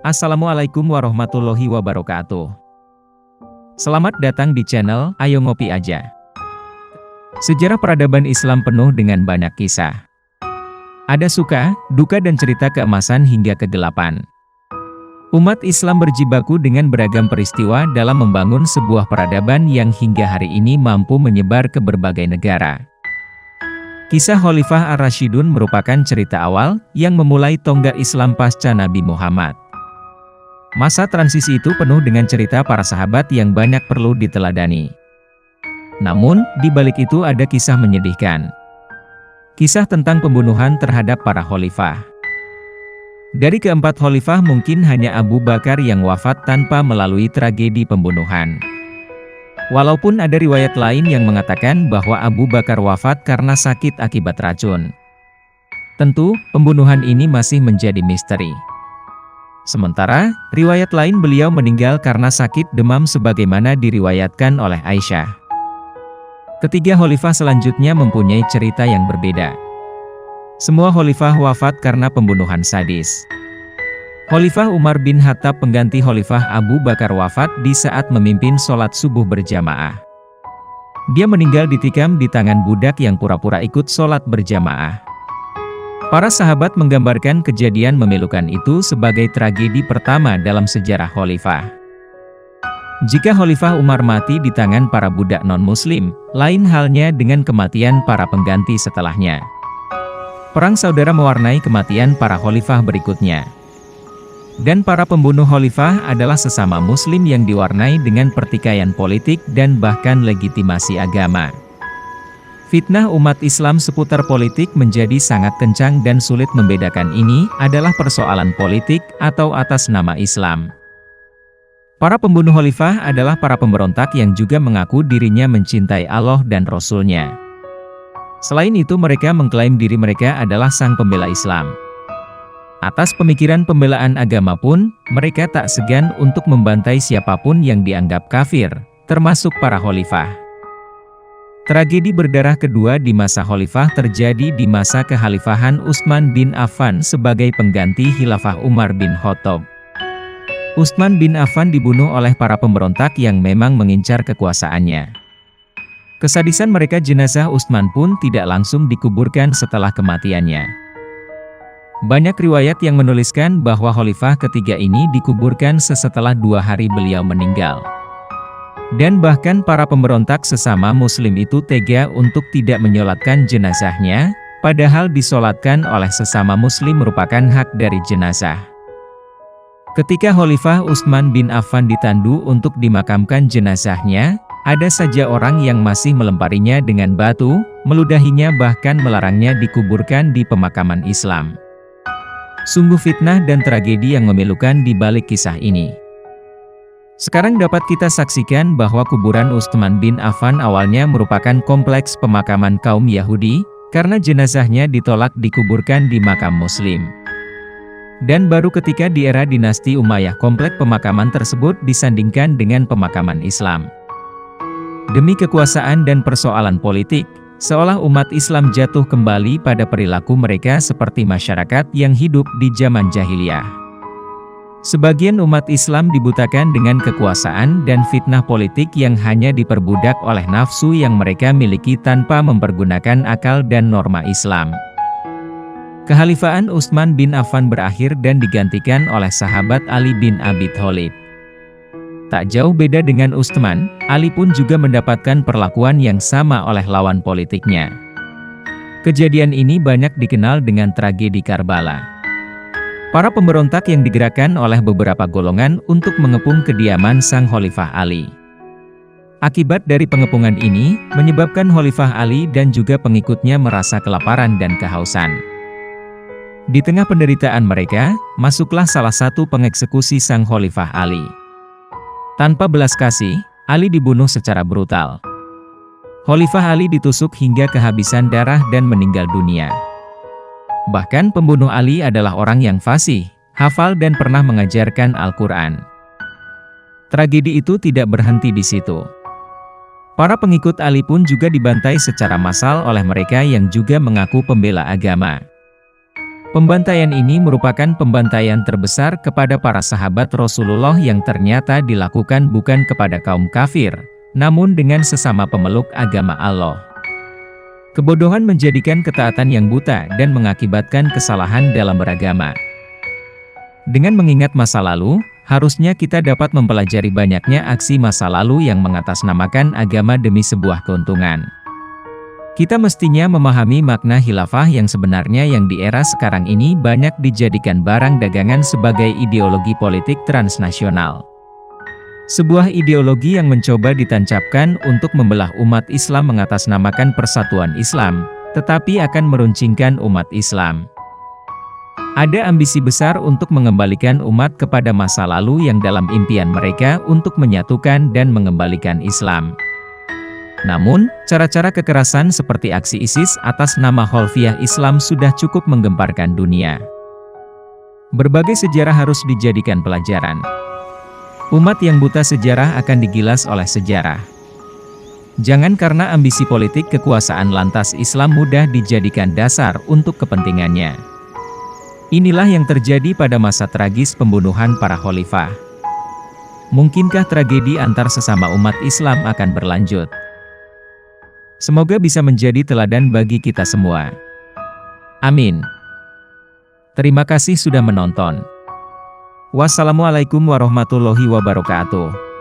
Assalamualaikum warahmatullahi wabarakatuh. Selamat datang di channel Ayo Ngopi Aja. Sejarah peradaban Islam penuh dengan banyak kisah. Ada suka, duka dan cerita keemasan hingga kegelapan. Umat Islam berjibaku dengan beragam peristiwa dalam membangun sebuah peradaban yang hingga hari ini mampu menyebar ke berbagai negara. Kisah Khalifah Ar-Rasyidun merupakan cerita awal yang memulai tonggak Islam pasca Nabi Muhammad. Masa transisi itu penuh dengan cerita para sahabat yang banyak perlu diteladani. Namun, di balik itu ada kisah menyedihkan. Kisah tentang pembunuhan terhadap para khalifah. Dari keempat khalifah mungkin hanya Abu Bakar yang wafat tanpa melalui tragedi pembunuhan. Walaupun ada riwayat lain yang mengatakan bahwa Abu Bakar wafat karena sakit akibat racun. Tentu, pembunuhan ini masih menjadi misteri. Sementara, riwayat lain beliau meninggal karena sakit demam sebagaimana diriwayatkan oleh Aisyah. Ketiga khalifah selanjutnya mempunyai cerita yang berbeda. Semua khalifah wafat karena pembunuhan sadis. Khalifah Umar bin Khattab pengganti Khalifah Abu Bakar wafat di saat memimpin sholat subuh berjamaah. Dia meninggal ditikam di tangan budak yang pura-pura ikut sholat berjamaah. Para sahabat menggambarkan kejadian memilukan itu sebagai tragedi pertama dalam sejarah khalifah. Jika Khalifah Umar mati di tangan para budak non-muslim, lain halnya dengan kematian para pengganti setelahnya. Perang saudara mewarnai kematian para khalifah berikutnya. Dan para pembunuh khalifah adalah sesama muslim yang diwarnai dengan pertikaian politik dan bahkan legitimasi agama. Fitnah umat Islam seputar politik menjadi sangat kencang dan sulit membedakan ini adalah persoalan politik atau atas nama Islam. Para pembunuh khalifah adalah para pemberontak yang juga mengaku dirinya mencintai Allah dan Rasul-Nya. Selain itu mereka mengklaim diri mereka adalah sang pembela Islam. Atas pemikiran pembelaan agama pun, mereka tak segan untuk membantai siapapun yang dianggap kafir, termasuk para khalifah. Tragedi berdarah kedua di masa khalifah terjadi di masa kekhalifahan Utsman bin Affan sebagai pengganti khilafah Umar bin Khattab. Utsman bin Affan dibunuh oleh para pemberontak yang memang mengincar kekuasaannya. Kesadisan mereka, jenazah Utsman pun tidak langsung dikuburkan setelah kematiannya. Banyak riwayat yang menuliskan bahwa khalifah ketiga ini dikuburkan setelah 2 hari beliau meninggal. Dan bahkan para pemberontak sesama muslim itu tega untuk tidak menyolatkan jenazahnya, padahal disolatkan oleh sesama muslim merupakan hak dari jenazah. Ketika Khalifah Utsman bin Affan ditandu untuk dimakamkan jenazahnya, ada saja orang yang masih melemparinya dengan batu, meludahinya bahkan melarangnya dikuburkan di pemakaman Islam. Sungguh fitnah dan tragedi yang memilukan di balik kisah ini. Sekarang dapat kita saksikan bahwa kuburan Utsman bin Affan awalnya merupakan kompleks pemakaman kaum Yahudi, karena jenazahnya ditolak dikuburkan di makam muslim. Dan baru ketika di era dinasti Umayyah kompleks pemakaman tersebut disandingkan dengan pemakaman Islam. Demi kekuasaan dan persoalan politik, seolah umat Islam jatuh kembali pada perilaku mereka seperti masyarakat yang hidup di zaman jahiliyah. Sebagian umat Islam dibutakan dengan kekuasaan dan fitnah politik yang hanya diperbudak oleh nafsu yang mereka miliki tanpa mempergunakan akal dan norma Islam. Kekhalifahan Utsman bin Affan berakhir dan digantikan oleh sahabat Ali bin Abi Thalib. Tak jauh beda dengan Utsman, Ali pun juga mendapatkan perlakuan yang sama oleh lawan politiknya. Kejadian ini banyak dikenal dengan tragedi Karbala. Para pemberontak yang digerakkan oleh beberapa golongan untuk mengepung kediaman sang Khalifah Ali. Akibat dari pengepungan ini, menyebabkan Khalifah Ali dan juga pengikutnya merasa kelaparan dan kehausan. Di tengah penderitaan mereka, masuklah salah satu pengeksekusi sang Khalifah Ali. Tanpa belas kasih, Ali dibunuh secara brutal. Khalifah Ali ditusuk hingga kehabisan darah dan meninggal dunia. Bahkan pembunuh Ali adalah orang yang fasih, hafal dan pernah mengajarkan Al-Quran. Tragedi itu tidak berhenti di situ. Para pengikut Ali pun juga dibantai secara massal oleh mereka yang juga mengaku pembela agama. Pembantaian ini merupakan pembantaian terbesar kepada para sahabat Rasulullah yang ternyata dilakukan bukan kepada kaum kafir, namun dengan sesama pemeluk agama Allah. Kebodohan menjadikan ketaatan yang buta dan mengakibatkan kesalahan dalam beragama. Dengan mengingat masa lalu, harusnya kita dapat mempelajari banyaknya aksi masa lalu yang mengatasnamakan agama demi sebuah keuntungan. Kita mestinya memahami makna khilafah yang sebenarnya yang di era sekarang ini banyak dijadikan barang dagangan sebagai ideologi politik transnasional. Sebuah ideologi yang mencoba ditancapkan untuk membelah umat Islam mengatasnamakan persatuan Islam, tetapi akan meruncingkan umat Islam. Ada ambisi besar untuk mengembalikan umat kepada masa lalu yang dalam impian mereka untuk menyatukan dan mengembalikan Islam. Namun, cara-cara kekerasan seperti aksi ISIS atas nama Khalifah Islam sudah cukup menggemparkan dunia. Berbagai sejarah harus dijadikan pelajaran. Umat yang buta sejarah akan digilas oleh sejarah. Jangan karena ambisi politik kekuasaan lantas Islam mudah dijadikan dasar untuk kepentingannya. Inilah yang terjadi pada masa tragis pembunuhan para khalifah. Mungkinkah tragedi antar sesama umat Islam akan berlanjut? Semoga bisa menjadi teladan bagi kita semua. Amin. Terima kasih sudah menonton. Wassalamualaikum warahmatullahi wabarakatuh.